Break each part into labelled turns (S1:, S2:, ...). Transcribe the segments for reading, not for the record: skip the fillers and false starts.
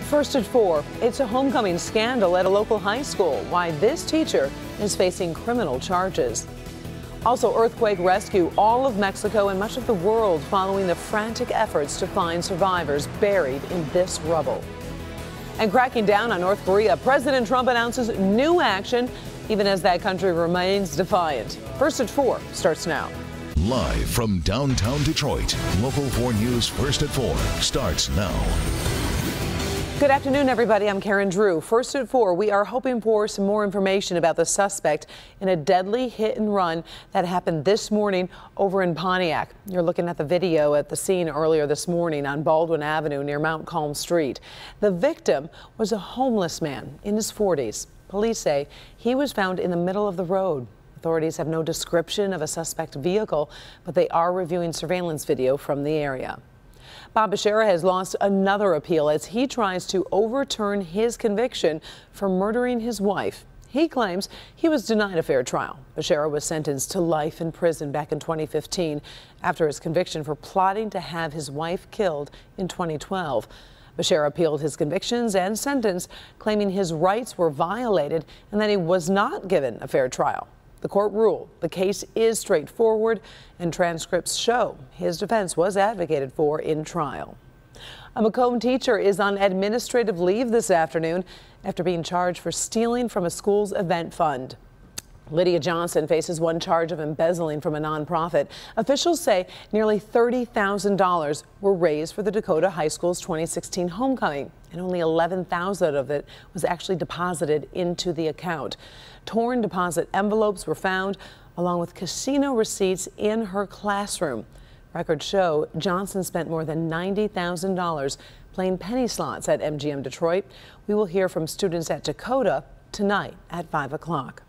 S1: First at 4, it's a homecoming scandal at a local high school. Why this teacher is facing criminal charges. Also, earthquake rescue all of Mexico and much of the world following the frantic efforts to find survivors buried in this rubble. And cracking down on North Korea, President Trump announces new action even as that country remains defiant. First at 4 starts now.
S2: Live from downtown Detroit, Local 4 News First at 4 starts now.
S1: Good afternoon, everybody. I'm Karen Drew. First at 4, we are hoping for some more information about the suspect in a deadly hit and run that happened this morning over in Pontiac. You're looking at the video at the scene earlier this morning on Baldwin Avenue near Mount Calm Street. The victim was a homeless man in his 40s. Police say he was found in the middle of the road. Authorities have no description of a suspect vehicle, but they are reviewing surveillance video from the area. Bob Bashara has lost another appeal as he tries to overturn his conviction for murdering his wife. He claims he was denied a fair trial. Bashara was sentenced to life in prison back in 2015 after his conviction for plotting to have his wife killed in 2012. Bashara appealed his convictions and sentence, claiming his rights were violated and that he was not given a fair trial. The court ruled the case is straightforward and transcripts show his defense was advocated for in trial. A Macomb teacher is on administrative leave this afternoon after being charged for stealing from a school's event fund. Lydia Johnson faces one charge of embezzling from a nonprofit. Officials say nearly $30,000 were raised for the Dakota High School's 2016 homecoming, and only $11,000 of it was actually deposited into the account. Torn deposit envelopes were found, along with casino receipts in her classroom. Records show Johnson spent more than $90,000 playing penny slots at MGM Detroit. We will hear from students at Dakota tonight at 5 o'clock.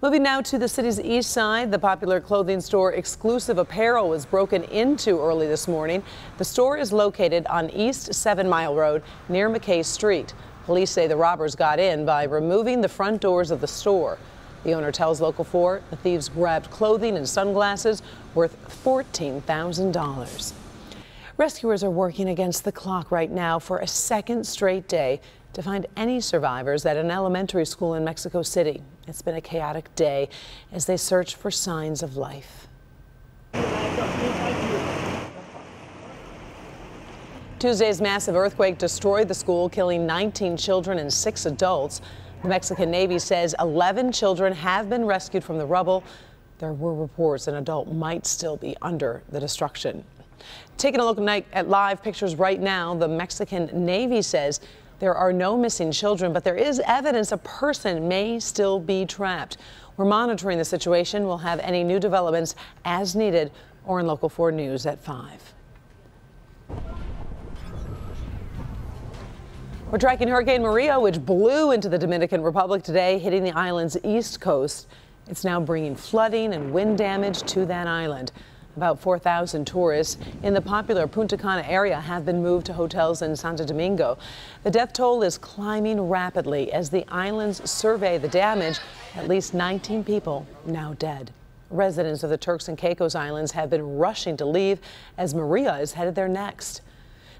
S1: Moving now to the city's east side, the popular clothing store Exclusive Apparel was broken into early this morning. The store is located on East 7 Mile Road near McKay Street. Police say the robbers got in by removing the front doors of the store. The owner tells Local 4 the thieves grabbed clothing and sunglasses worth $14,000. Rescuers are working against the clock right now for a second straight day to find any survivors at an elementary school in Mexico City. It's been a chaotic day as they search for signs of life. Tuesday's massive earthquake destroyed the school, killing 19 children and 6 adults. The Mexican Navy says 11 children have been rescued from the rubble. There were reports an adult might still be under the destruction. Taking a look at live pictures right now, the Mexican Navy says there are no missing children, but there is evidence a person may still be trapped. We're monitoring the situation. We'll have any new developments as needed or in Local 4 News at 5. We're tracking Hurricane Maria, which blew into the Dominican Republic today, hitting the island's east coast. It's now bringing flooding and wind damage to that island. About 4,000 tourists in the popular Punta Cana area have been moved to hotels in Santo Domingo. The death toll is climbing rapidly as the islands survey the damage. At least 19 people now dead. Residents of the Turks and Caicos Islands have been rushing to leave as Maria is headed there next.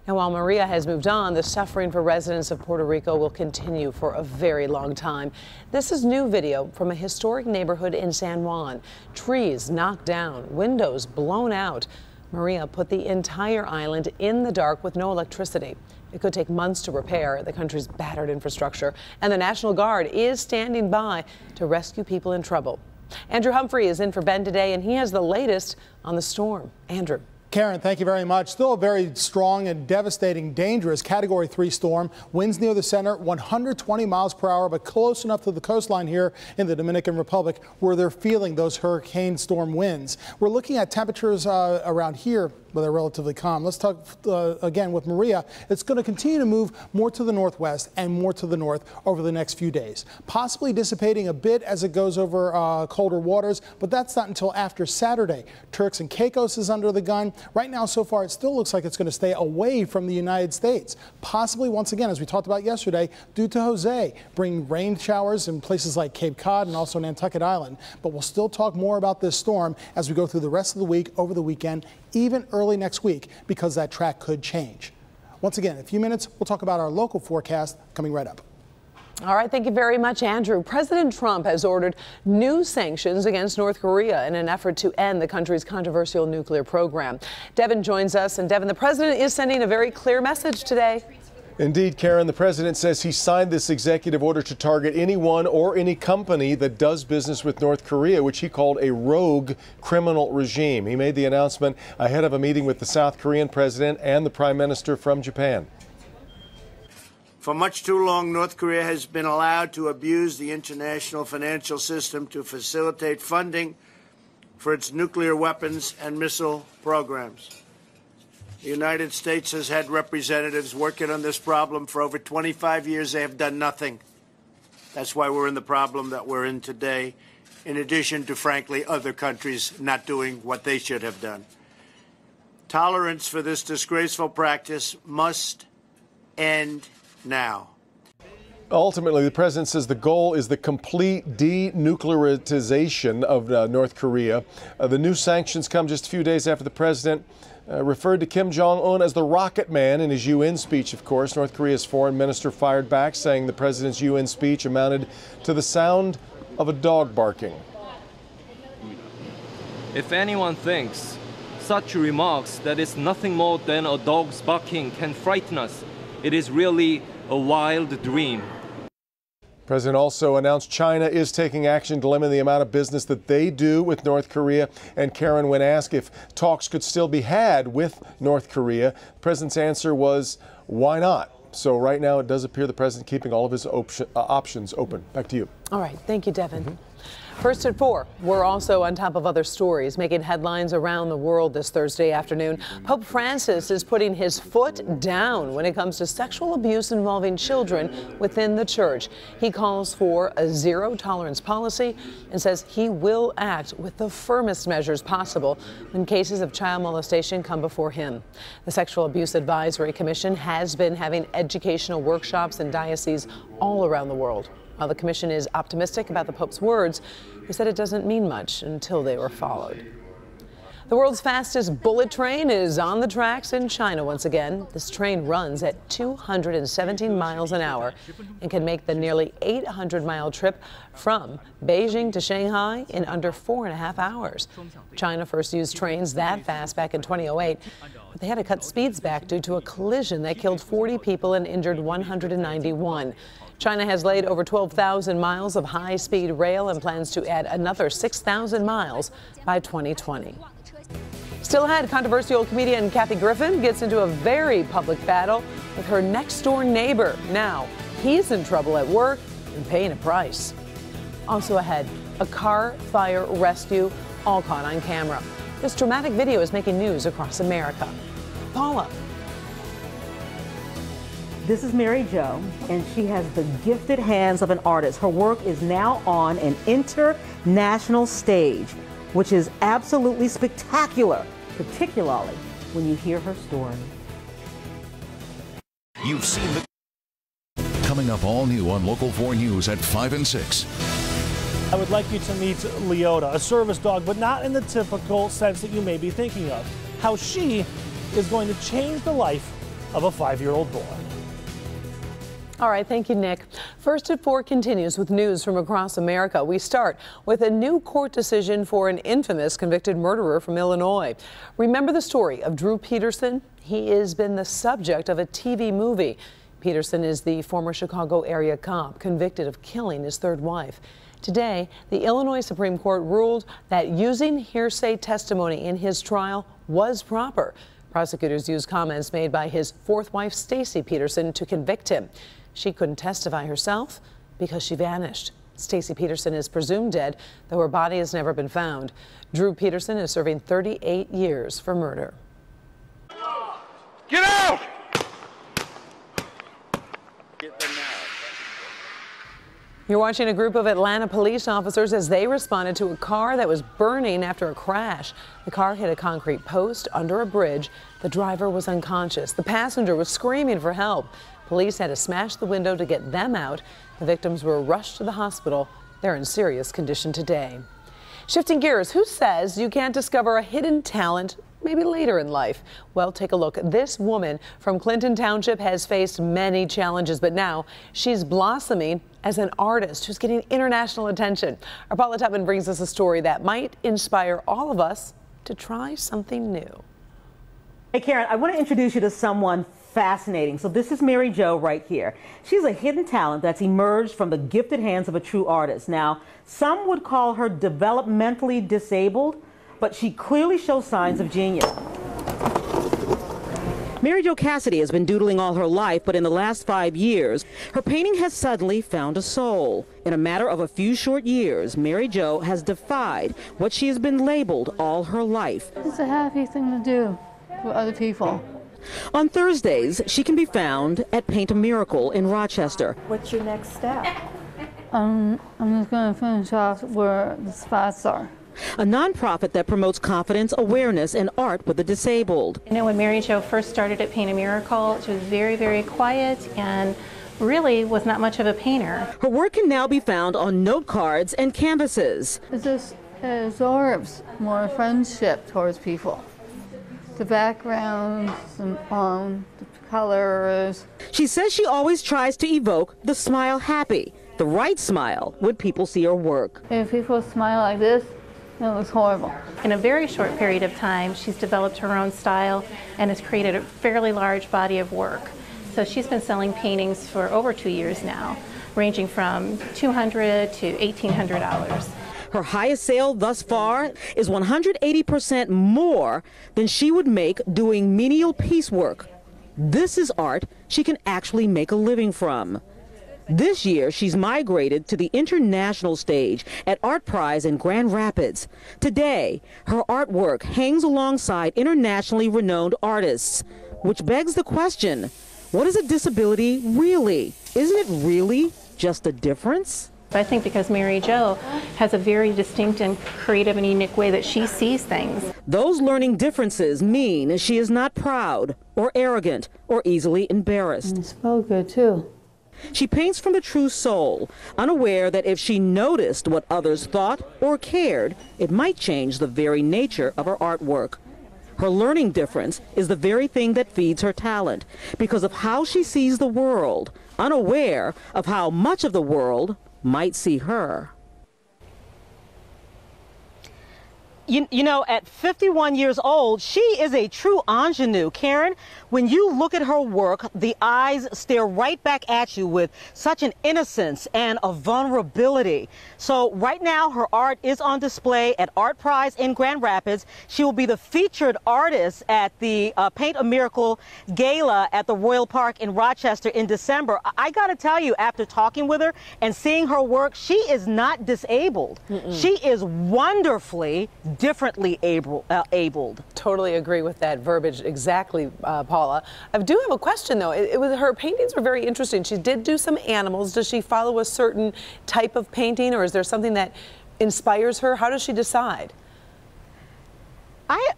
S1: Now, while Maria has moved on, the suffering for residents of Puerto Rico will continue for a very long time. This is new video from a historic neighborhood in San Juan. Trees knocked down, windows blown out. Maria put the entire island in the dark with no electricity. It could take months to repair the country's battered infrastructure, and the National Guard is standing by to rescue people in trouble. Andrew Humphrey is in for Ben today, and he has the latest on the storm. Andrew.
S3: Karen, thank you very much. Still a very strong and devastating, dangerous Category 3 storm. Winds near the center, 120 miles per hour, but close enough to the coastline here in the Dominican Republic where they're feeling those hurricane storm winds. We're looking at temperatures around here, but they're relatively calm. Let's talk again with Maria. It's going to continue to move more to the northwest and more to the north over the next few days, possibly dissipating a bit as it goes over colder waters, but that's not until after Saturday. Turks and Caicos is under the gun. Right now, so far, it still looks like it's going to stay away from the United States, possibly once again, as we talked about yesterday, due to Jose, bringing rain showers in places like Cape Cod and also Nantucket Island. But we'll still talk more about this storm as we go through the rest of the week, over the weekend, even early next week, because that track could change. Once again, in a few minutes, we'll talk about our local forecast coming right up.
S1: All right, thank you very much, Andrew. President Trump has ordered new sanctions against North Korea in an effort to end the country's controversial nuclear program. Devin joins us, and Devin, the president is sending a very clear message today.
S4: Indeed, Karen, the president says he signed this executive order to target anyone or any company that does business with North Korea, which he called a rogue criminal regime. He made the announcement ahead of a meeting with the South Korean president and the prime minister from Japan.
S5: For much too long, North Korea has been allowed to abuse the international financial system to facilitate funding for its nuclear weapons and missile programs. The United States has had representatives working on this problem for over 25 years. They have done nothing. That's why we're in the problem that we're in today, in addition to, frankly, other countries not doing what they should have done. Tolerance for this disgraceful practice must end now.
S4: Ultimately, the president says the goal is the complete denuclearization of North Korea. The new sanctions come just a few days after the president referred to Kim Jong-un as the rocket man in his UN speech, of course. North Korea's foreign minister fired back, saying the president's UN speech amounted to the sound of a dog barking.
S6: If anyone thinks such remarks that is nothing more than a dog's barking can frighten us, it is really a wild dream.
S4: The president also announced China is taking action to limit the amount of business that they do with North Korea. And Karen, when asked if talks could still be had with North Korea, the president's answer was, why not? So right now it does appear the president keeping all of his options open. Back to you.
S1: All right. Thank you, Devin. First at 4, we're also on top of other stories making headlines around the world this Thursday afternoon. Pope Francis is putting his foot down when it comes to sexual abuse involving children within the church. He calls for a zero-tolerance policy and says he will act with the firmest measures possible when cases of child molestation come before him. The Sexual Abuse Advisory Commission has been having educational workshops in dioceses all around the world. While the commission is optimistic about the Pope's words, he said it doesn't mean much until they were followed. The world's fastest bullet train is on the tracks in China once again. This train runs at 217 miles an hour and can make the nearly 800-mile trip from Beijing to Shanghai in under 4.5 hours. China first used trains that fast back in 2008, but they had to cut speeds back due to a collision that killed 40 people and injured 191. China has laid over 12,000 miles of high-speed rail and plans to add another 6,000 miles by 2020. Still ahead, controversial comedian Kathy Griffin gets into a very public battle with her next-door neighbor. Now, he's in trouble at work and paying a price. Also ahead, a car fire rescue, all caught on camera. This dramatic video is making news across America. Paula.
S7: This is Mary Jo, and she has the gifted hands of an artist. Her work is now on an international stage, which is absolutely spectacular, particularly when you hear her story.
S2: You've seen the... Coming up all new on Local 4 News at 5 and 6.
S8: I would like you to meet Leota, a service dog, but not in the typical sense that you may be thinking of. How she is going to change the life of a 5-year-old boy.
S1: All right, thank you, Nick. First at 4 continues with news from across America. We start with a new court decision for an infamous convicted murderer from Illinois. Remember the story of Drew Peterson? He has been the subject of a TV movie. Peterson is the former Chicago area cop convicted of killing his third wife. Today, the Illinois Supreme Court ruled that using hearsay testimony in his trial was proper. Prosecutors used comments made by his fourth wife, Stacy Peterson, to convict him. She couldn't testify herself because she vanished. Stacy Peterson is presumed dead, though her body has never been found. Drew Peterson is serving 38 years for murder.
S9: Get out!
S1: You're watching a group of Atlanta police officers as they responded to a car that was burning after a crash. The car hit a concrete post under a bridge. The driver was unconscious. The passenger was screaming for help. Police had to smash the window to get them out. The victims were rushed to the hospital. They're in serious condition today. Shifting gears, who says you can't discover a hidden talent maybe later in life? Well, take a look. This woman from Clinton Township has faced many challenges, but now she's blossoming as an artist who's getting international attention. Our Paula Tubman brings us a story that might inspire all of us to try something new.
S7: Hey, Karen, I want to introduce you to someone fascinating. So this is Mary Jo right here. She's a hidden talent that's emerged from the gifted hands of a true artist. Now, some would call her developmentally disabled, but she clearly shows signs of genius. Mary Jo Cassidy has been doodling all her life, but in the last 5 years, her painting has suddenly found a soul. In a matter of a few short years, Mary Jo has defied what she has been labeled all her life.
S9: It's a happy thing to do for other people.
S7: On Thursdays, she can be found at Paint a Miracle in Rochester.
S10: What's your next step?
S9: I'm just going to finish off where the spots are.
S7: A nonprofit that promotes confidence, awareness, and art with the disabled.
S11: You know, when Mary Jo first started at Paint a Miracle, she was very, very quiet and really was not much of a painter.
S7: Her work can now be found on note cards and canvases.
S9: It just absorbs more friendship towards people. The backgrounds and the colors.
S7: She says she always tries to evoke the smile happy, the right smile when people see her work.
S9: If people smile like this, it looks horrible.
S11: In a very short period of time, she's developed her own style and has created a fairly large body of work. So she's been selling paintings for over 2 years now, ranging from $200 to $1,800.
S7: Her highest sale thus far is 180% more than she would make doing menial piecework. This is art she can actually make a living from. This year, she's migrated to the international stage at Art Prize in Grand Rapids. Today, her artwork hangs alongside internationally renowned artists, which begs the question, what is a disability really? Isn't it really just a difference?
S11: I think because Mary Jo has a very distinct and creative and unique way that she sees things.
S7: Those learning differences mean she is not proud or arrogant or easily embarrassed.
S9: And it smelled good too.
S7: She paints from the true soul, unaware that if she noticed what others thought or cared, it might change the very nature of her artwork. Her learning difference is the very thing that feeds her talent because of how she sees the world, unaware of how much of the world might see her. You know, at 51 years old, she is a true ingenue. Karen, when you look at her work, the eyes stare right back at you with such an innocence and a vulnerability. So right now, her art is on display at Art Prize in Grand Rapids. She will be the featured artist at the Paint a Miracle Gala at the Royal Park in Rochester in December. I got to tell you, after talking with her and seeing her work, she is not disabled. She is wonderfully differently abled.
S1: Totally agree with that verbiage exactly, Paula. I do have a question though. Her paintings were very interesting. She did do some animals. Does she follow a certain type of painting, or is there something that inspires her? How does she decide?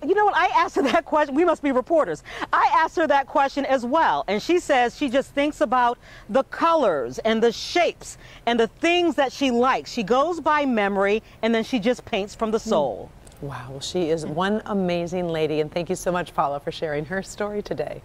S7: You know what, I asked her that question. We must be reporters. I asked her that question as well, and she says she just thinks about the colors and the shapes and the things that she likes. She goes by memory, and then she just paints from the soul.
S1: Wow, well, she is one amazing lady, and thank you so much, Paula, for sharing her story today.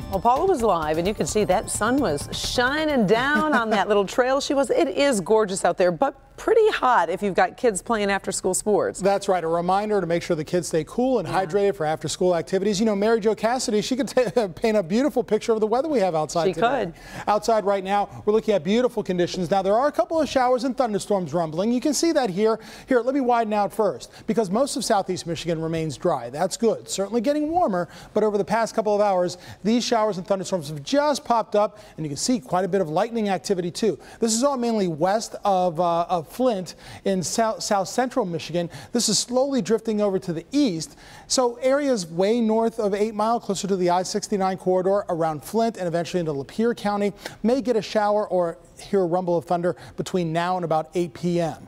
S1: Well, Paula was live, and you could see that sun was shining down on that little trail she was. It is gorgeous out there, but pretty hot if you've got kids playing after-school sports.
S3: That's right. A reminder to make sure the kids stay cool and hydrated for after-school activities. You know, Mary Jo Cassidy, she could paint a beautiful picture of the weather we have outside today. She could. Outside right now, we're looking at beautiful conditions. Now, there are a couple of showers and thunderstorms rumbling. You can see that here. Here, let me widen out first, because most of southeast Michigan remains dry. That's good. Certainly getting warmer, but over the past couple of hours, these showers and thunderstorms have just popped up, and you can see quite a bit of lightning activity, too. This is all mainly west of Flint in south central Michigan. This is slowly drifting over to the east. So areas way north of 8 Mile, closer to the I-69 corridor around Flint and eventually into Lapeer County may get a shower or hear a rumble of thunder between now and about 8 p.m.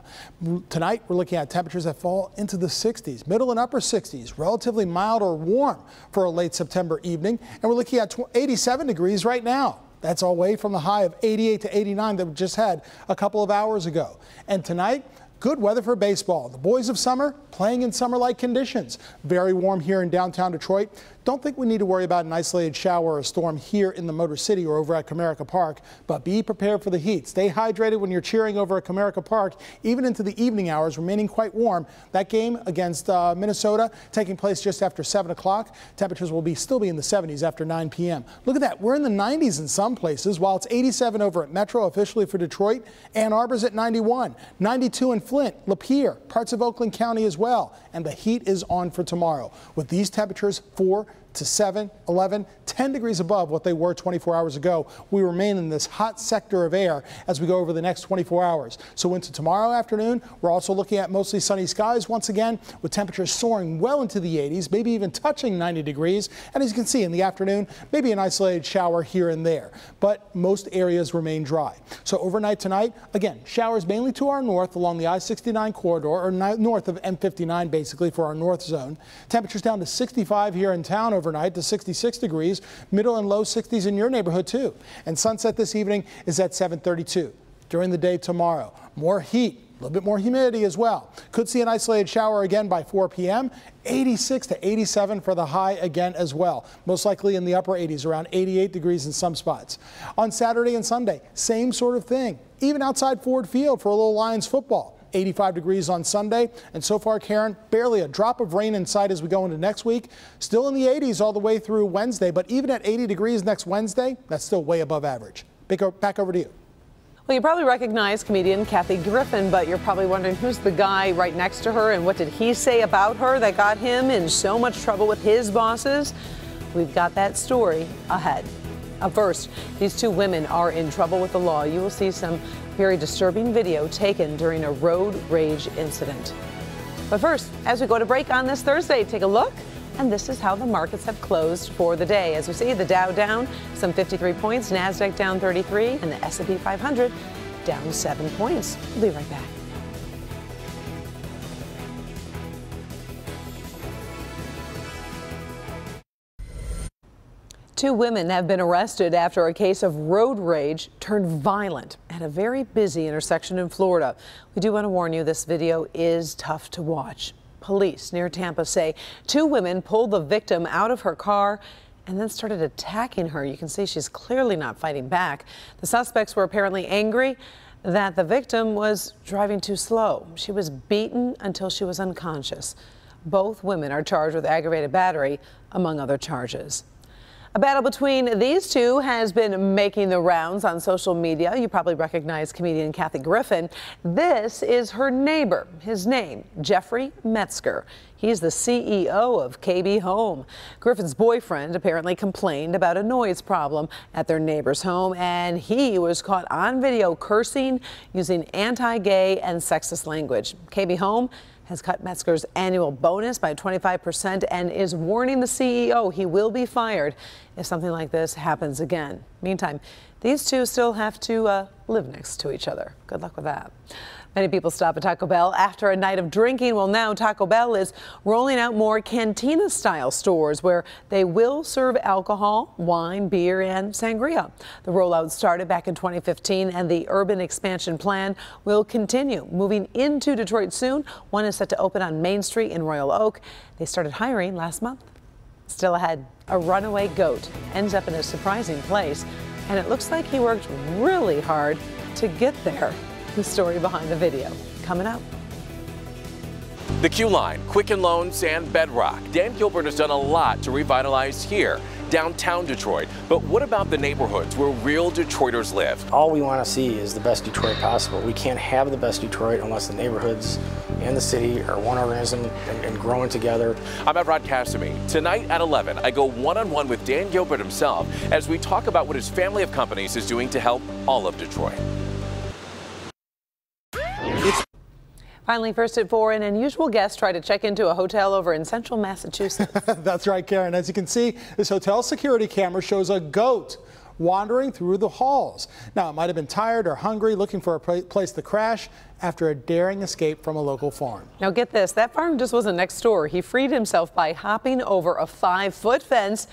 S3: Tonight, we're looking at temperatures that fall into the 60s, middle and upper 60s, relatively mild or warm for a late September evening. And we're looking at 87 degrees right now. That's away from the high of 88 to 89 that we just had a couple of hours ago. And tonight, Good weather for baseball. The boys of summer playing in summer-like conditions. Very warm here in downtown Detroit. Don't think we need to worry about an isolated shower or a storm here in the Motor City or over at Comerica Park, but be prepared for the heat. Stay hydrated when you're cheering over at Comerica Park, even into the evening hours, remaining quite warm. That game against Minnesota taking place just after 7 o'clock. Temperatures will still be in the 70s after 9 p.m. Look at that. We're in the 90s in some places, while it's 87 over at Metro officially for Detroit. Ann Arbor's at 91, 92 in Flint, Lapeer, parts of Oakland County as well. And the heat is on for tomorrow. With these temperatures, 4 to 7, 11, 10 degrees above what they were 24 hours ago. We remain in this hot sector of air as we go over the next 24 hours. So into tomorrow afternoon, we're also looking at mostly sunny skies once again, with temperatures soaring well into the 80s, maybe even touching 90 degrees. And as you can see in the afternoon, maybe an isolated shower here and there, but most areas remain dry. So overnight tonight, again, showers mainly to our north along the I-69 corridor, or north of M59 basically for our north zone. Temperatures down to 65 here in town overnight to 66 degrees, middle and low 60s in your neighborhood too. And sunset this evening is at 7:32. During the day tomorrow, more heat, a little bit more humidity as well. Could see an isolated shower again by 4 p.m. 86 to 87 for the high again as well. Most likely in the upper 80s, around 88 degrees in some spots. On Saturday and Sunday, same sort of thing. Even outside Ford Field for a little Lions football. 85 degrees on Sunday, and so far, Karen, barely a drop of rain in sight as we go into next week. Still in the 80s all the way through Wednesday, but even at 80 degrees next Wednesday, that's still way above average. Back over to you.
S1: Well, you probably recognize comedian Kathy Griffin, but you're probably wondering who's the guy right next to her and what did he say about her that got him in so much trouble with his bosses? We've got that story ahead. Up first, these two women are in trouble with the law. You will see some very disturbing video taken during a road rage incident. But first, as we go to break on this Thursday, take a look. And this is how the markets have closed for the day. As we see, the Dow down some 53 points, NASDAQ down 33, and the S&P 500 down 7 points. We'll be right back. Two women have been arrested after a case of road rage turned violent at a very busy intersection in Florida. We do want to warn you, this video is tough to watch. Police near Tampa say two women pulled the victim out of her car and then started attacking her. You can see she's clearly not fighting back. The suspects were apparently angry that the victim was driving too slow. She was beaten until she was unconscious. Both women are charged with aggravated battery, among other charges. A battle between these two has been making the rounds on social media. You probably recognize comedian Kathy Griffin. This is her neighbor. His name, Jeffrey Metzger. He's the CEO of KB Home. Griffin's boyfriend apparently complained about a noise problem at their neighbor's home, and he was caught on video cursing using anti-gay and sexist language. KB Home has cut Metzger's annual bonus by 25% and is warning the CEO he will be fired if something like this happens again. Meantime, these two still have to live next to each other. Good luck with that. Many people stop at Taco Bell after a night of drinking. Well, now Taco Bell is rolling out more cantina-style stores where they will serve alcohol, wine, beer, and sangria. The rollout started back in 2015, and the urban expansion plan will continue. Moving into Detroit soon, one is set to open on Main Street in Royal Oak. They started hiring last month. Still ahead, a runaway goat ends up in a surprising place, and it looks like he worked really hard to get there. The story behind the video coming up.
S10: The Q Line, Quicken Loans, and Bedrock. Dan Gilbert has done a lot to revitalize here, downtown Detroit. But what about the neighborhoods where real Detroiters live?
S12: All we want to see is the best Detroit possible. We can't have the best Detroit unless the neighborhoods and the city are one organism and growing together.
S10: I'm Rod Cassamy. Tonight at 11, I go one-on-one with Dan Gilbert himself as we talk about what his family of companies is doing to help all of Detroit.
S1: Finally, first at 4, an unusual guest tried to check into a hotel over in central Massachusetts.
S3: That's right, Karen. As you can see, this hotel security camera shows a goat wandering through the halls. Now, it might have been tired or hungry, looking for a place to crash after a daring escape from a local farm.
S1: Now get this, that farm just wasn't next door. He freed himself by hopping over a 5-foot fence,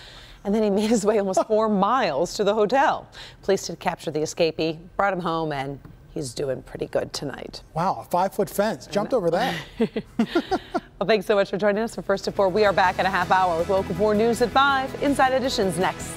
S1: and then he made his way almost 4 miles to the hotel. Police did capture the escapee, brought him home, and he's doing pretty good tonight.
S3: Wow, a 5-foot fence. Jumped over that.
S1: Well, thanks so much for joining us for First at 4. We are back in a half hour with Local 4 News at 5. Inside Edition's next.